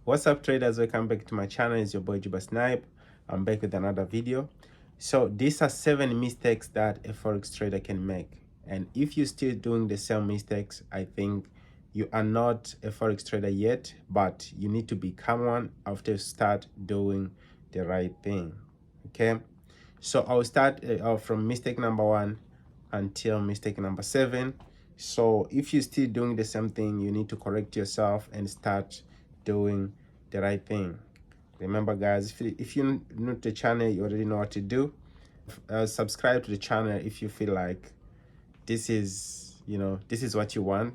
What's up, traders? Welcome back to my channel. It's your boy Juba Snipe. I'm back with another video. So these are 7 mistakes that a forex trader can make, and if you're still doing the same mistakes, I think you are not a forex trader yet, but you need to become one after you start doing the right thing. Okay, so I'll start from mistake number 1 until mistake number 7. So if you're still doing the same thing, you need to correct yourself and start doing the right thing. Remember, guys, if you're new to the channel, you already know what to do. Subscribe to the channel if you feel like this is what you want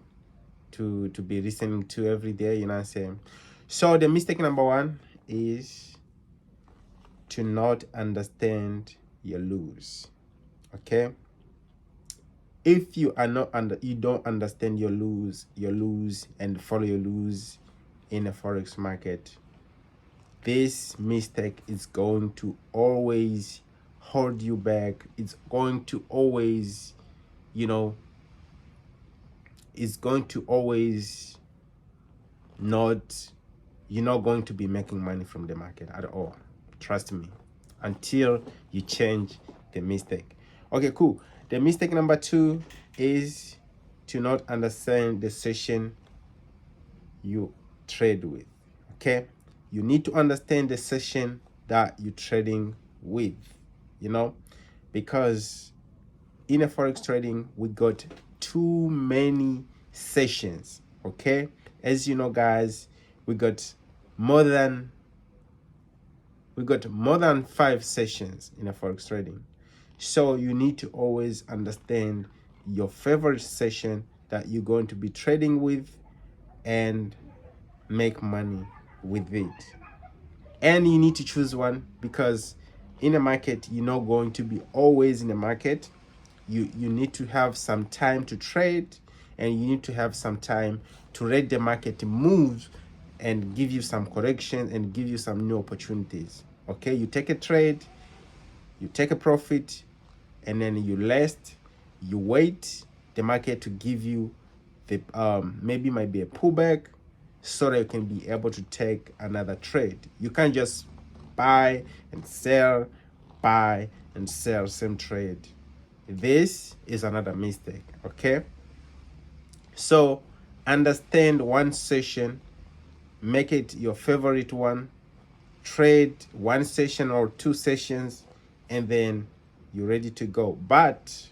to be listening to every day, you know what I'm saying. So the mistake number 1 is to not understand your lose. Okay, if you are not you don't understand your lose and follow your lose in a forex market, this mistake is going to always hold you back. It's going to always, it's going to always not, you're not going to be making money from the market at all. Trust me, until you change the mistake. Okay, cool. The mistake number 2 is to not understand the session you trade with. Okay, you need to understand the session that you're trading with, because in a forex trading we got too many sessions. Okay, as you know, guys, we got more than 5 sessions in a forex trading. So you need to always understand your favorite session that you're going to be trading with and make money with it. And you need to choose one, because in a market, you're not going to be always in the market. You need to have some time to trade, and you need to have some time to read the market move and give you some correction and give you some new opportunities. Okay, you take a trade, you take a profit, and then you last, you wait the market to give you the maybe might be a pullback, so that you can be able to take another trade. You can't just buy and sell same trade. This is another mistake. Okay, so understand one session, make it your favorite one, trade 1 session or 2 sessions, and then you're ready to go. But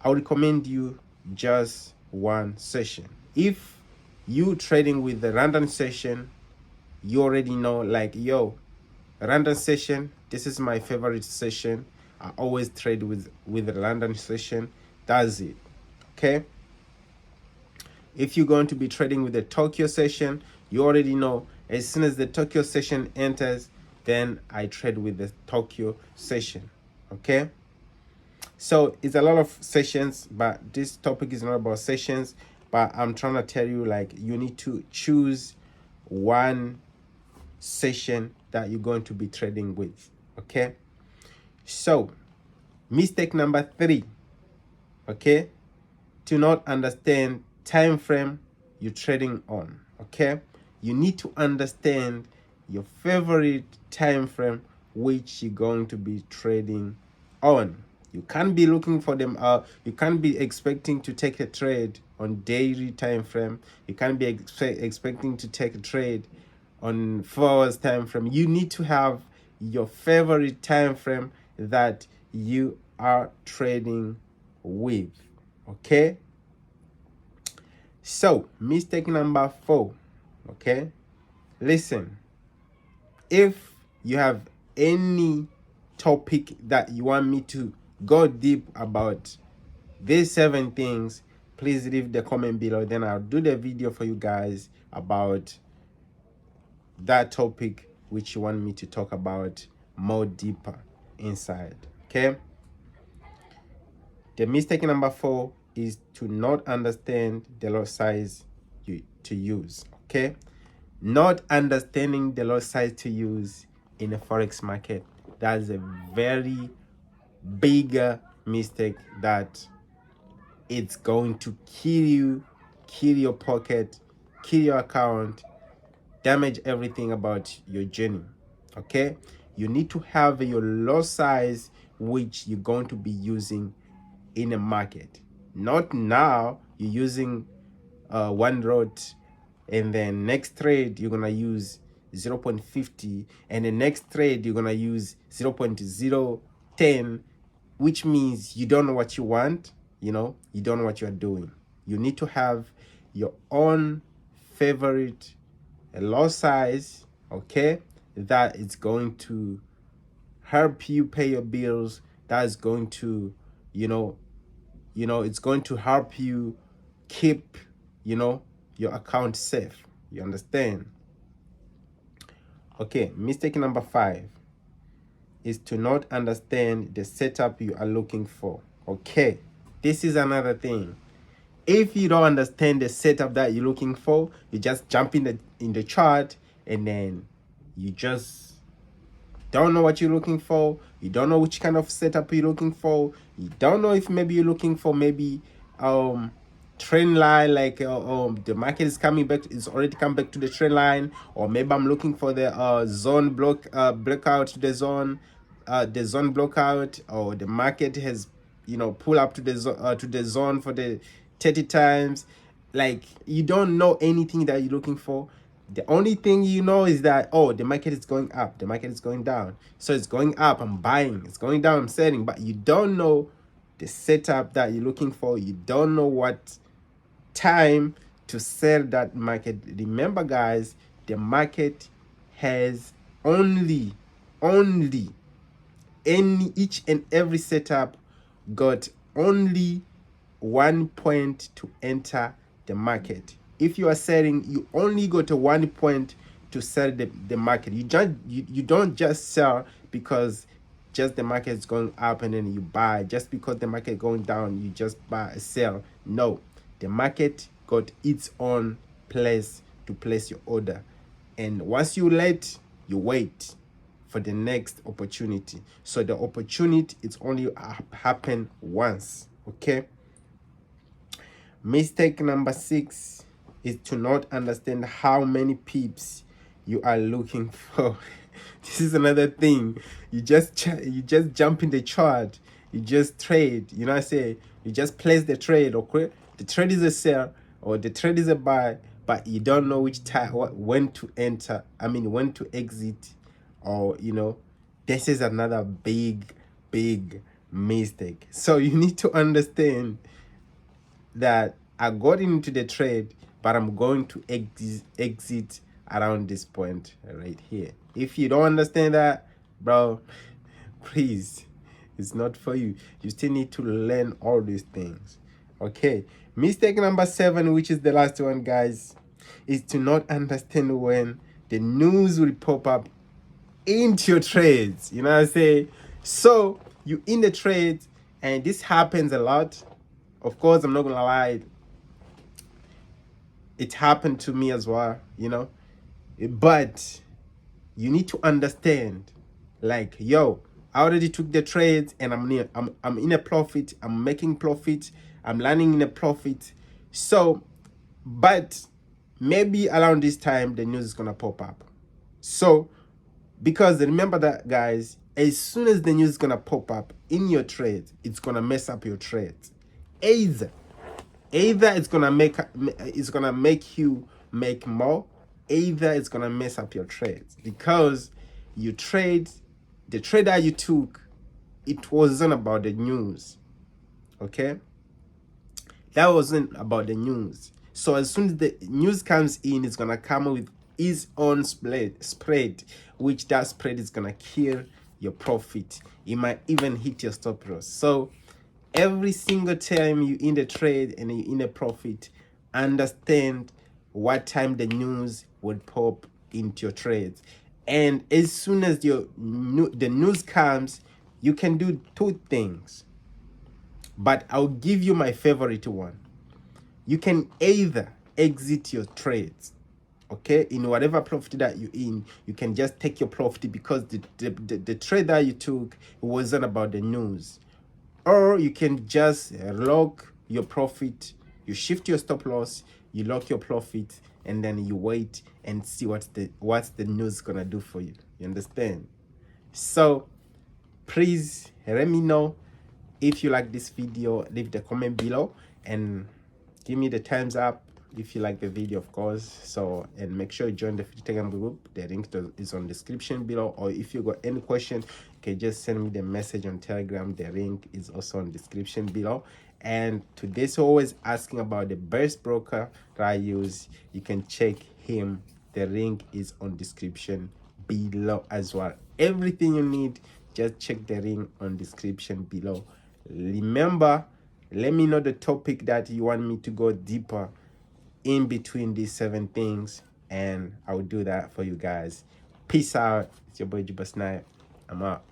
I would recommend you just 1 session. If you trading with the random session, you already know, like, yo, random session, this is my favorite session. I always trade with the random session. That's it. Okay, if you're going to be trading with the Tokyo session, you already know, as soon as the Tokyo session enters, then I trade with the Tokyo session. Okay, so it's a lot of sessions, but this topic is not about sessions. But I'm trying to tell you, like, you need to choose 1 session that you're going to be trading with. Okay, so mistake number 3, okay, to not understand time frame you're trading on. Okay, you need to understand your favorite time frame which you're going to be trading on. You can't be looking for them. You can't be expecting to take a trade on daily time frame. You can't be expecting to take a trade on 4 hours time frame. You need to have your favorite time frame that you are trading with. Okay, so mistake number 4. Okay, listen, if you have any topic that you want me to go deep about these 7 things, please leave the comment below, then I'll do the video for you guys about that topic which you want me to talk about more deeper inside. Okay, the mistake number 4 is to not understand the lot size to use. Okay, not understanding the lot size to use in a forex market, that's a very bigger mistake that it's going to kill you, kill your pocket, kill your account, damage everything about your journey. Okay, you need to have your lot size which you're going to be using in a market. Not now you're using one lot, and then next trade you're gonna use 0.50, and the next trade you're gonna use 0.010, which means you don't know what you want. You don't know what you're doing. You need to have your own favorite lot size, okay, that is going to help you pay your bills, that is going to it's going to help you keep your account safe. You understand? Okay, mistake number 5 is to not understand the setup you are looking for. Okay, this is another thing. If you don't understand the setup that you're looking for, you just jump in the chart, and then you just don't know what you're looking for. You don't know which kind of setup you're looking for. You don't know if maybe you're looking for maybe trend line, like the market is coming back, it's already come back to the trend line, or maybe I'm looking for the zone blackout to the zone blockout, or the market has pull up to the zone for the 30 times. Like, you don't know anything that you're looking for. The only thing you know is that, oh, the market is going up, the market is going down, so it's going up, I'm buying, it's going down, I'm selling. But you don't know the setup that you're looking for. You don't know what time to sell that market. Remember, guys, the market has only each and every setup got only 1 point to enter the market. If you are selling, you only go to 1 point to sell the market. You don't just sell because just the market is going up and then you buy. Just because the market going down, you just buy and sell. No, the market got its own place to place your order, and once you wait for the next opportunity. So the opportunity, it's only happen once. Okay. Mistake number 6 is to not understand how many pips you are looking for. This is another thing. You just jump in the chart, you just trade. I say you just place the trade. Okay, the trade is a sell or the trade is a buy, but you don't know which time, when to enter. When to exit, or this is another big mistake. So you need to understand that I got into the trade, but I'm going to exit around this point right here. If you don't understand that, bro, please, it's not for you. You still need to learn all these things. Okay, mistake number 7, which is the last one, guys, is to not understand when the news will pop up into your trades. You know what I say? So you in the trades, and this happens a lot. Of course, I'm not gonna lie, it happened to me as well, but you need to understand, like, yo, I already took the trades, and I'm in a profit, I'm making profit, I'm landing in a profit. So, but maybe around this time the news is gonna pop up. So, because remember that, guys, as soon as the news is gonna pop up in your trades, it's gonna mess up your trades. Either it's gonna make you make more, either it's gonna mess up your trades, because the trade that you took, it wasn't about the news. Okay, that wasn't about the news. So as soon as the news comes in, it's gonna come with its own spread, which that spread is gonna kill your profit. It might even hit your stop loss. So every single time you in the trade and you in a profit, understand what time the news would pop into your trades. And as soon as the news comes, you can do 2 things. But I'll give you my favorite one. You can either exit your trades, okay, in whatever profit that you're in. You can just take your profit because the trade that you took wasn't about the news. Or you can just lock your profit, you shift your stop loss, you lock your profit, and then you wait and see what's the news gonna do for you. You understand? So please let me know if you like this video. Leave the comment below and give me the thumbs up if you like the video, of course. So, and make sure you join the Telegram group. The link is on the description below. Or if you got any question, you can just send me the message on Telegram. The link is also on the description below. And to this always asking about the best broker that I use, you can check him. The link is on description below as well. Everything you need, just check the link on description below. Remember, let me know the topic that you want me to go deeper in between these 7 things, and I will do that for you guys. Peace out. It's your boy Juba Snipe. I'm out.